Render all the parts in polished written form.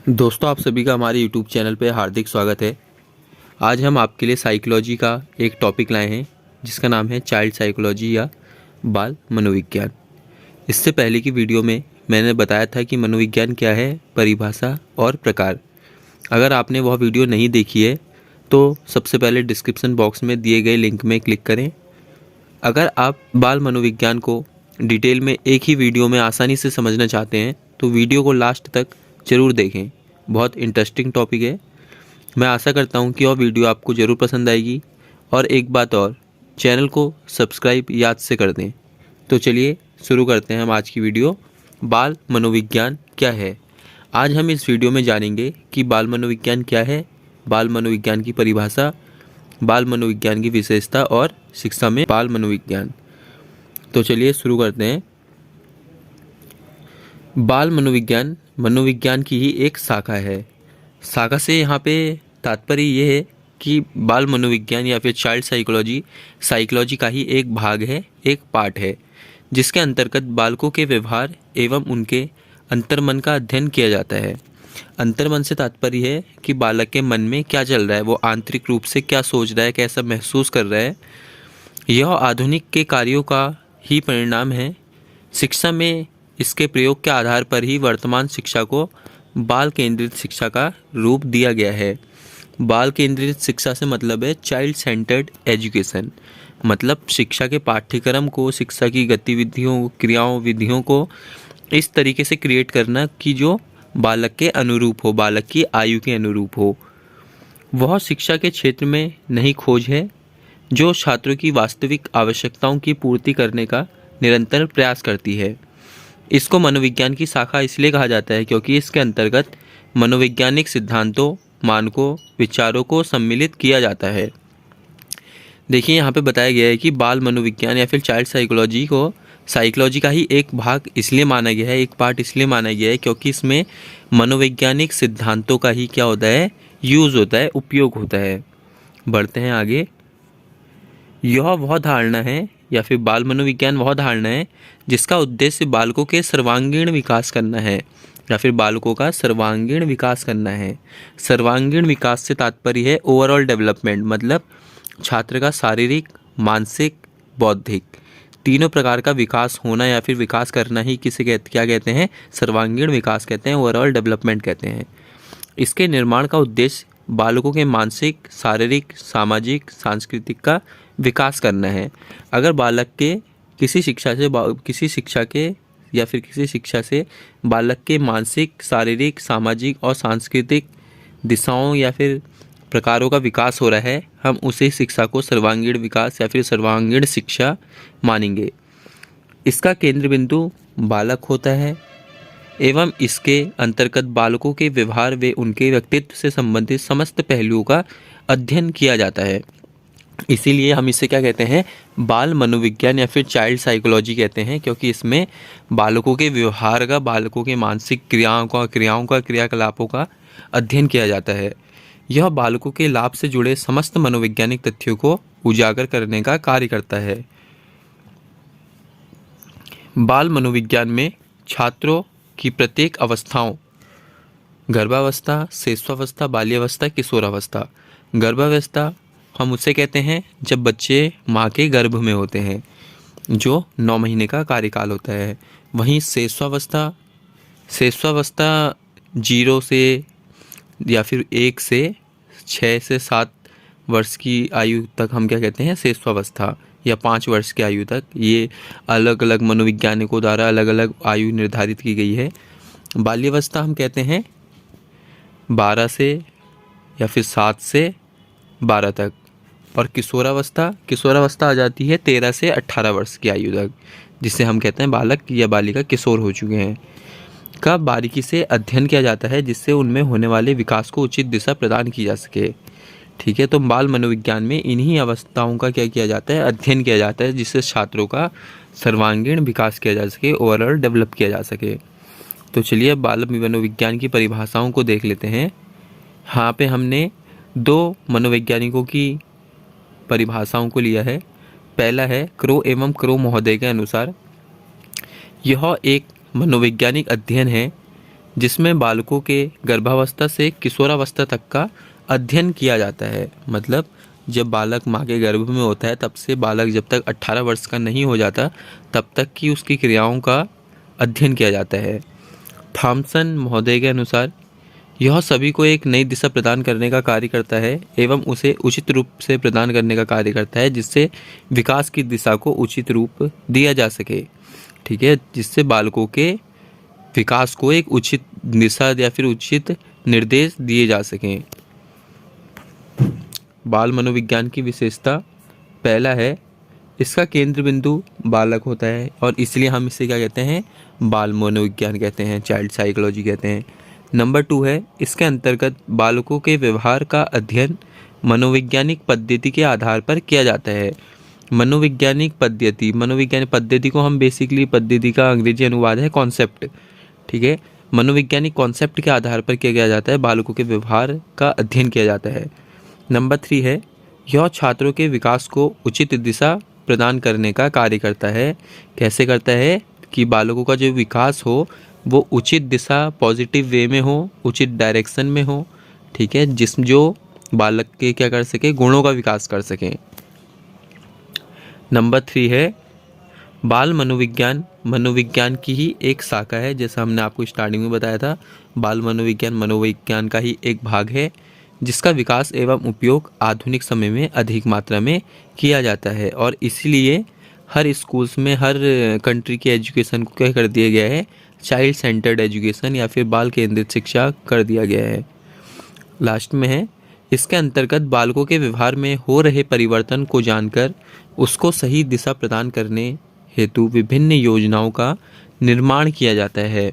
दोस्तों, आप सभी का हमारे YouTube चैनल पे हार्दिक स्वागत है। आज हम आपके लिए साइकोलॉजी का एक टॉपिक लाए हैं जिसका नाम है चाइल्ड साइकोलॉजी या बाल मनोविज्ञान। इससे पहले की वीडियो में मैंने बताया था कि मनोविज्ञान क्या है, परिभाषा और प्रकार। अगर आपने वह वीडियो नहीं देखी है तो सबसे पहले डिस्क्रिप्शन बॉक्स में दिए गए लिंक में क्लिक करें। अगर आप बाल मनोविज्ञान को डिटेल में एक ही वीडियो में आसानी से समझना चाहते हैं तो वीडियो को लास्ट तक ज़रूर देखें। बहुत इंटरेस्टिंग टॉपिक है। मैं आशा करता हूं कि वह वीडियो आपको ज़रूर पसंद आएगी। और एक बात और, चैनल को सब्सक्राइब याद से कर दें। तो चलिए शुरू करते हैं हम आज की वीडियो। बाल मनोविज्ञान क्या है। आज हम इस वीडियो में जानेंगे कि बाल मनोविज्ञान क्या है, बाल मनोविज्ञान की परिभाषा, बाल मनोविज्ञान की विशेषता और शिक्षा में बाल मनोविज्ञान। तो चलिए शुरू करते हैं। बाल मनोविज्ञान मनोविज्ञान की ही एक शाखा है। शाखा से यहाँ पे तात्पर्य ये है कि बाल मनोविज्ञान या फिर चाइल्ड साइकोलॉजी साइकोलॉजी का ही एक भाग है, एक पार्ट है, जिसके अंतर्गत बालकों के व्यवहार एवं उनके अंतर्मन का अध्ययन किया जाता है। अंतर्मन से तात्पर्य है कि बालक के मन में क्या चल रहा है, वो आंतरिक रूप से क्या सोच रहा है, कैसा महसूस कर रहा है। यह आधुनिक के कार्यों का ही परिणाम है। शिक्षा में इसके प्रयोग के आधार पर ही वर्तमान शिक्षा को बाल केंद्रित शिक्षा का रूप दिया गया है। बाल केंद्रित शिक्षा से मतलब है चाइल्ड सेंटर्ड एजुकेशन। मतलब शिक्षा के पाठ्यक्रम को, शिक्षा की गतिविधियों, क्रियाओं, विधियों को इस तरीके से क्रिएट करना कि जो बालक के अनुरूप हो, बालक की आयु के अनुरूप हो। वह शिक्षा के क्षेत्र में नई खोज है जो छात्रों की वास्तविक आवश्यकताओं की पूर्ति करने का निरंतर प्रयास करती है। इसको मनोविज्ञान की शाखा इसलिए कहा जाता है क्योंकि इसके अंतर्गत मनोवैज्ञानिक सिद्धांतों, मानकों, विचारों को सम्मिलित किया जाता है। देखिए यहाँ पे बताया गया है कि बाल मनोविज्ञान या फिर चाइल्ड साइकोलॉजी को साइकोलॉजी का ही एक भाग इसलिए माना गया है, एक पार्ट इसलिए माना गया है क्योंकि इसमें मनोवैज्ञानिक सिद्धांतों का ही क्या होता है, यूज़ होता है, उपयोग होता है। बढ़ते हैं आगे। यह वह धारणा है या फिर बाल मनोविज्ञान वह धारणा है जिसका उद्देश्य बालकों के सर्वांगीण विकास करना है या फिर बालकों का सर्वांगीण विकास करना है। सर्वांगीण विकास से तात्पर्य है ओवरऑल डेवलपमेंट, मतलब छात्र का शारीरिक, मानसिक, बौद्धिक तीनों प्रकार का विकास होना या फिर विकास करना ही क्या कहते हैं, सर्वांगीण विकास कहते हैं, ओवरऑल डेवलपमेंट कहते हैं। इसके निर्माण का उद्देश्य बालकों के मानसिक, शारीरिक, सामाजिक, सांस्कृतिक का विकास करना है। अगर बालक के किसी शिक्षा से बालक के मानसिक, शारीरिक, सामाजिक और सांस्कृतिक दिशाओं या फिर प्रकारों का विकास हो रहा है, हम उसी शिक्षा को सर्वांगीण विकास या फिर सर्वांगीण शिक्षा मानेंगे। इसका केंद्र बिंदु बालक होता है एवं इसके अंतर्गत बालकों के व्यवहार व उनके व्यक्तित्व से संबंधित समस्त पहलुओं का अध्ययन किया जाता है। इसीलिए हम इसे क्या कहते हैं, बाल मनोविज्ञान या फिर चाइल्ड साइकोलॉजी कहते हैं, क्योंकि इसमें बालकों के व्यवहार का, बालकों के मानसिक क्रियाकलापों का अध्ययन किया जाता है। यह बालकों के लाभ से जुड़े समस्त मनोवैज्ञानिक तथ्यों को उजागर करने का कार्य करता है। बाल मनोविज्ञान में छात्रों की प्रत्येक अवस्थाओं, गर्भावस्था, शिशुअवस्था, बाल्यावस्था, किशोरावस्था। गर्भावस्था हम उसे कहते हैं जब बच्चे माँ के गर्भ में होते हैं, जो 9 महीने का कार्यकाल होता है। वहीं शिशुअवस्था 0 से या फिर 1 से 6 से 7 वर्ष की आयु तक हम क्या कहते हैं, शिशुअवस्था, या 5 वर्ष की आयु तक। ये अलग अलग मनोवैज्ञानिकों द्वारा अलग अलग आयु निर्धारित की गई है। बाल्यावस्था हम कहते हैं 12 से या फिर 7 से 12 तक। और किशोरावस्था आ जाती है 13 से 18 वर्ष की आयु तक, जिसे हम कहते हैं बालक या बालिका किशोर हो चुके हैं। का बारीकी से अध्ययन किया जाता है जिससे उनमें होने वाले विकास को उचित दिशा प्रदान की जा सके। ठीक है, तो बाल मनोविज्ञान में इन्हीं अवस्थाओं का क्या किया जाता है, अध्ययन किया जाता है, जिससे छात्रों का सर्वांगीण विकास किया जा सके, ओवरऑल डेवलप किया जा सके। तो चलिए बाल मनोविज्ञान की परिभाषाओं को देख लेते हैं। यहाँ पे हमने 2 मनोवैज्ञानिकों की परिभाषाओं को लिया है। पहला है क्रो एवं क्रो महोदय के अनुसार, यह एक मनोवैज्ञानिक अध्ययन है जिसमें बालकों के गर्भावस्था से किशोरावस्था तक का अध्ययन किया जाता है। मतलब जब बालक माँ के गर्भ में होता है तब से बालक जब तक 18 वर्ष का नहीं हो जाता तब तक की उसकी क्रियाओं का अध्ययन किया जाता है। थॉमसन महोदय के अनुसार यह सभी को एक नई दिशा प्रदान करने का कार्य करता है एवं उसे उचित रूप से प्रदान करने का कार्य करता है, जिससे विकास की दिशा को उचित रूप दिया जा सके। ठीक है, जिससे बालकों के विकास को एक उचित दिशा या फिर उचित निर्देश दिए जा सकें। बाल मनोविज्ञान की विशेषता, पहला है इसका केंद्र बिंदु बालक होता है और इसलिए हम इसे क्या कहते हैं, बाल मनोविज्ञान कहते हैं, चाइल्ड साइकोलॉजी कहते हैं। नंबर 2 है इसके अंतर्गत बालकों के व्यवहार का अध्ययन मनोवैज्ञानिक पद्धति के आधार पर किया जाता है। मनोवैज्ञानिक पद्धति को हम बेसिकली, पद्धति का अंग्रेजी अनुवाद है कॉन्सेप्ट। ठीक है, मनोवैज्ञानिक कॉन्सेप्ट के आधार पर किया जाता है, बालकों के व्यवहार का अध्ययन किया जाता है। नंबर 3 है यह छात्रों के विकास को उचित दिशा प्रदान करने का कार्य करता है। कैसे करता है कि बालकों का जो विकास हो वो उचित दिशा, पॉजिटिव वे में हो, उचित डायरेक्शन में हो। ठीक है, जो बालक के क्या कर सके, गुणों का विकास कर सकें। नंबर 3 है बाल मनोविज्ञान की ही एक शाखा है। जैसा हमने आपको स्टार्टिंग में बताया था, बाल मनोविज्ञान का ही एक भाग है जिसका विकास एवं उपयोग आधुनिक समय में अधिक मात्रा में किया जाता है और इसलिए हर स्कूल्स में, हर कंट्री के एजुकेशन को क्या कर दिया गया है, चाइल्ड सेंटर्ड एजुकेशन या फिर बाल केंद्रित शिक्षा कर दिया गया है। लास्ट में है इसके अंतर्गत बालकों के व्यवहार में हो रहे परिवर्तन को जानकर उसको सही दिशा प्रदान करने हेतु विभिन्न योजनाओं का निर्माण किया जाता है।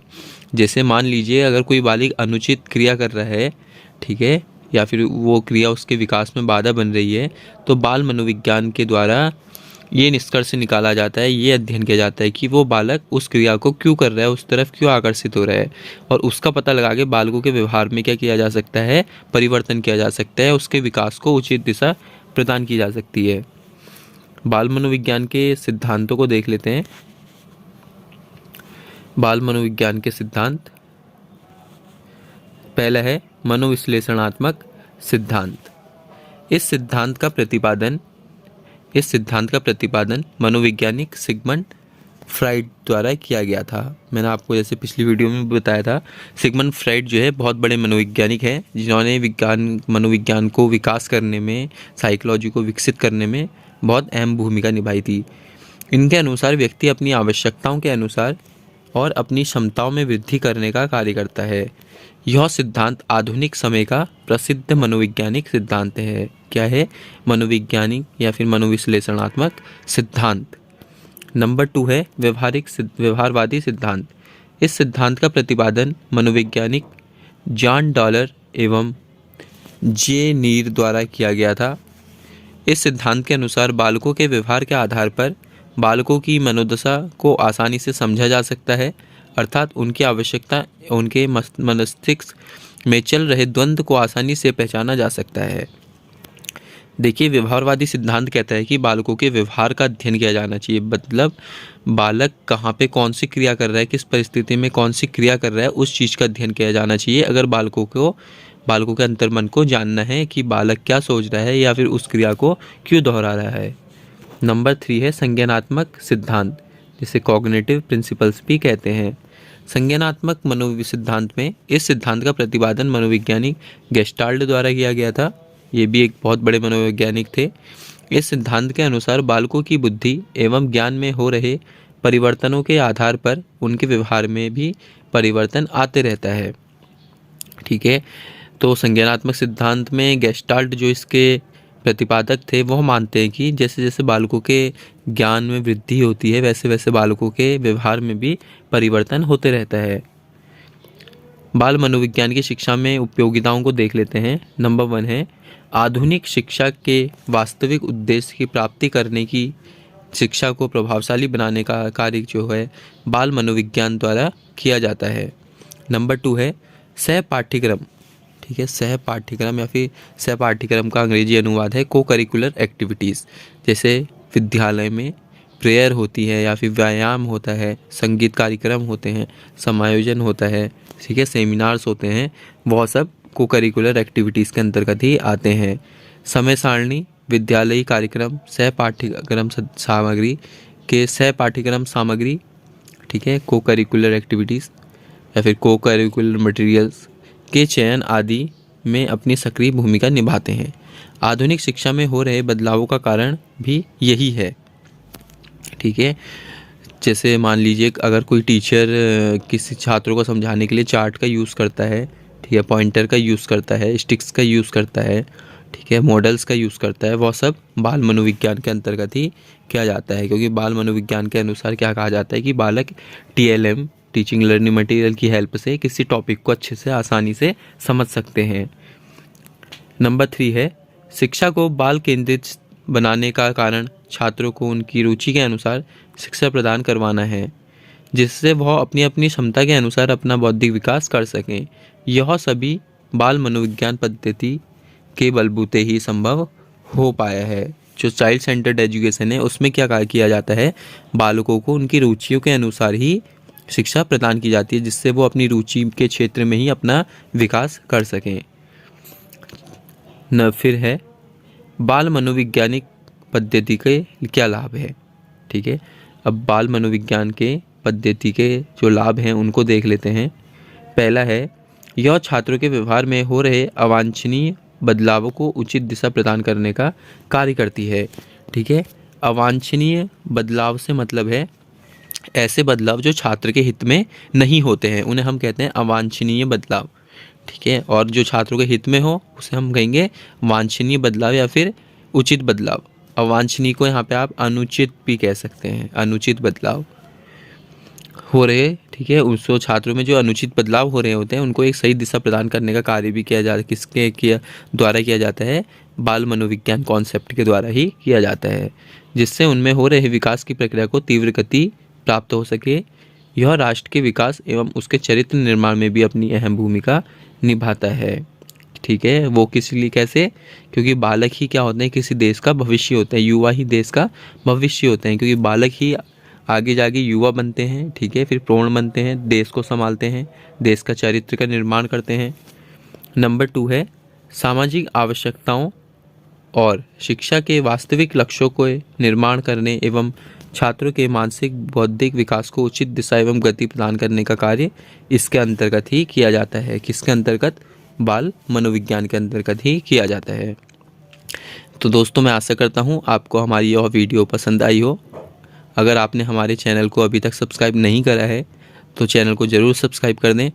जैसे मान लीजिए अगर कोई बालिक अनुचित क्रिया कर रहा है, ठीक है, या फिर वो क्रिया उसके विकास में बाधा बन रही है, तो बाल मनोविज्ञान के द्वारा ये निष्कर्ष निकाला जाता है, ये अध्ययन किया जाता है कि वो बालक उस क्रिया को क्यों कर रहा है, उस तरफ क्यों आकर्षित हो रहा है, और उसका पता लगा के बालकों के व्यवहार में क्या किया जा सकता है, परिवर्तन किया जा सकता है, उसके विकास को उचित दिशा प्रदान की जा सकती है। बाल मनोविज्ञान के सिद्धांतों को देख लेते हैं। बाल मनोविज्ञान के सिद्धांत, पहला है मनोविश्लेषणात्मक सिद्धांत। इस सिद्धांत का प्रतिपादन मनोवैज्ञानिक सिगमंड फ्राइड द्वारा किया गया था। मैंने आपको जैसे पिछली वीडियो में बताया था, सिगमंड फ्राइड जो है बहुत बड़े मनोवैज्ञानिक हैं जिन्होंने मनोविज्ञान को विकास करने में, साइकोलॉजी को विकसित करने में बहुत अहम भूमिका निभाई थी। इनके अनुसार व्यक्ति अपनी आवश्यकताओं के अनुसार और अपनी क्षमताओं में वृद्धि करने का कार्य करता है। यह सिद्धांत आधुनिक समय का प्रसिद्ध मनोवैज्ञानिक सिद्धांत है। क्या है? मनोवैज्ञानिक या फिर मनोविश्लेषणात्मक सिद्धांत। नंबर 2 है व्यवहारवादी सिद्धांत। इस सिद्धांत का प्रतिपादन मनोवैज्ञानिक जॉन डॉलर एवं जे नीर द्वारा किया गया था। इस सिद्धांत के अनुसार बालकों के व्यवहार के आधार पर बालकों की मनोदशा को आसानी से समझा जा सकता है, अर्थात उनकी आवश्यकता, उनके मस्तिष्क में चल रहे द्वंद्व को आसानी से पहचाना जा सकता है। देखिए, व्यवहारवादी सिद्धांत कहता है कि बालकों के व्यवहार का अध्ययन किया जाना चाहिए। मतलब बालक कहाँ पे कौन सी क्रिया कर रहा है, किस परिस्थिति में कौन सी क्रिया कर रहा है, उस चीज़ का अध्ययन किया जाना चाहिए। अगर बालकों के अंतर्मन को जानना है कि बालक क्या सोच रहा है या फिर उस क्रिया को क्यों दोहरा रहा है। नंबर 3 है संज्ञानात्मक सिद्धांत, जिसे कॉग्निटिव प्रिंसिपल्स भी कहते हैं। संज्ञानात्मक मनोसिद्धांत में इस सिद्धांत का प्रतिपादन मनोवैज्ञानिक गेस्टाल्ट द्वारा किया गया था। ये भी एक बहुत बड़े मनोवैज्ञानिक थे। इस सिद्धांत के अनुसार बालकों की बुद्धि एवं ज्ञान में हो रहे परिवर्तनों के आधार पर उनके व्यवहार में भी परिवर्तन आते रहता है। ठीक है, तो संज्ञानात्मक सिद्धांत में गेस्टाल्ट जो इसके प्रतिपादक थे वह मानते हैं कि जैसे जैसे बालकों के ज्ञान में वृद्धि होती है वैसे वैसे बालकों के व्यवहार में भी परिवर्तन होते रहता है। बाल मनोविज्ञान की शिक्षा में उपयोगिताओं को देख लेते हैं। नंबर 1 है आधुनिक शिक्षा के वास्तविक उद्देश्य की प्राप्ति करने की शिक्षा को प्रभावशाली बनाने का कार्य जो है बाल मनोविज्ञान द्वारा किया जाता है। नंबर 2 है सह पाठ्यक्रम। ठीक है, सह पाठ्यक्रम या फिर सह पाठ्यक्रम का अंग्रेजी अनुवाद है को करिकुलर एक्टिविटीज़। जैसे विद्यालय में प्रेयर होती है या फिर व्यायाम होता है, संगीत कार्यक्रम होते हैं, समायोजन होता है, ठीक है, सेमिनार्स होते हैं, वह सब को करिकुलर एक्टिविटीज़ के अंतर्गत ही आते हैं। समय सारणी विद्यालयी कार्यक्रम सह पाठ्यक्रम सामग्री के सह पाठ्यक्रम सामग्री, ठीक है, को करिकुलर एक्टिविटीज़ या फिर को करिकुलर मटेरियल्स के चयन आदि में अपनी सक्रिय भूमिका निभाते हैं। आधुनिक शिक्षा में हो रहे बदलावों का कारण भी यही है, ठीक है। जैसे मान लीजिए अगर कोई टीचर किसी छात्रों को समझाने के लिए चार्ट का यूज़ करता है, ठीक है, पॉइंटर का यूज़ करता है, स्टिक्स का यूज़ करता है, ठीक है, मॉडल्स का यूज़ करता है, वह सब बाल मनोविज्ञान के अंतर्गत ही किया जाता है। क्योंकि बाल मनोविज्ञान के अनुसार क्या कहा जाता है कि बालक TLM टीचिंग लर्निंग मटेरियल की हेल्प से किसी टॉपिक को अच्छे से आसानी से समझ सकते हैं। नंबर 3 है शिक्षा को बाल केंद्रित बनाने का कारण छात्रों को उनकी रुचि के अनुसार शिक्षा प्रदान करवाना है, जिससे वह अपनी अपनी क्षमता के अनुसार अपना बौद्धिक विकास कर सकें। यह सभी बाल मनोविज्ञान पद्धति के बलबूते ही संभव हो पाया है। जो चाइल्ड सेंटर्ड एजुकेशन है उसमें क्या किया जाता है, बालकों को उनकी रुचियों के अनुसार ही शिक्षा प्रदान की जाती है, जिससे वो अपनी रुचि के क्षेत्र में ही अपना विकास कर सकें। फिर है बाल मनोवैज्ञानिक पद्धति के क्या लाभ है, ठीक है। अब बाल मनोविज्ञान के पद्धति के जो लाभ हैं उनको देख लेते हैं। पहला है यह छात्रों के व्यवहार में हो रहे अवांछनीय बदलावों को उचित दिशा प्रदान करने का कार्य करती है, ठीक है। अवांछनीय बदलाव से मतलब है ऐसे बदलाव जो छात्र के हित में नहीं होते हैं, उन्हें हम कहते हैं अवांछनीय बदलाव, ठीक है। और जो छात्रों के हित में हो उसे हम कहेंगे वांछनीय बदलाव या फिर उचित बदलाव। अवांछनीय को यहाँ पे आप अनुचित भी कह सकते हैं, अनुचित बदलाव हो रहे, ठीक है। उसको छात्रों में जो अनुचित बदलाव हो रहे होते हैं उनको एक सही दिशा प्रदान करने का कार्य भी किसके द्वारा किया जाता है, बाल मनोविज्ञान कॉन्सेप्ट के द्वारा ही किया जाता है, जिससे उनमें हो रहे विकास की प्रक्रिया को तीव्र गति प्राप्त हो सके। यह राष्ट्र के विकास एवं उसके चरित्र निर्माण में भी अपनी अहम भूमिका निभाता है, ठीक है। वो किस लिए, कैसे, क्योंकि बालक ही क्या होते हैं, किसी देश का भविष्य होता है, युवा ही देश का भविष्य होते हैं, क्योंकि बालक ही आगे जाके युवा बनते हैं, ठीक है, फिर प्रौढ़ बनते हैं, देश को संभालते हैं, देश का चरित्र का निर्माण करते हैं। नंबर 2 है सामाजिक आवश्यकताओं और शिक्षा के वास्तविक लक्ष्यों को निर्माण करने एवं छात्रों के मानसिक बौद्धिक विकास को उचित दिशा एवं गति प्रदान करने का कार्य इसके अंतर्गत ही किया जाता है। किसके अंतर्गत, बाल मनोविज्ञान के अंतर्गत ही किया जाता है। तो दोस्तों मैं आशा करता हूँ आपको हमारी यह वीडियो पसंद आई हो। अगर आपने हमारे चैनल को अभी तक सब्सक्राइब नहीं करा है तो चैनल को ज़रूर सब्सक्राइब कर दें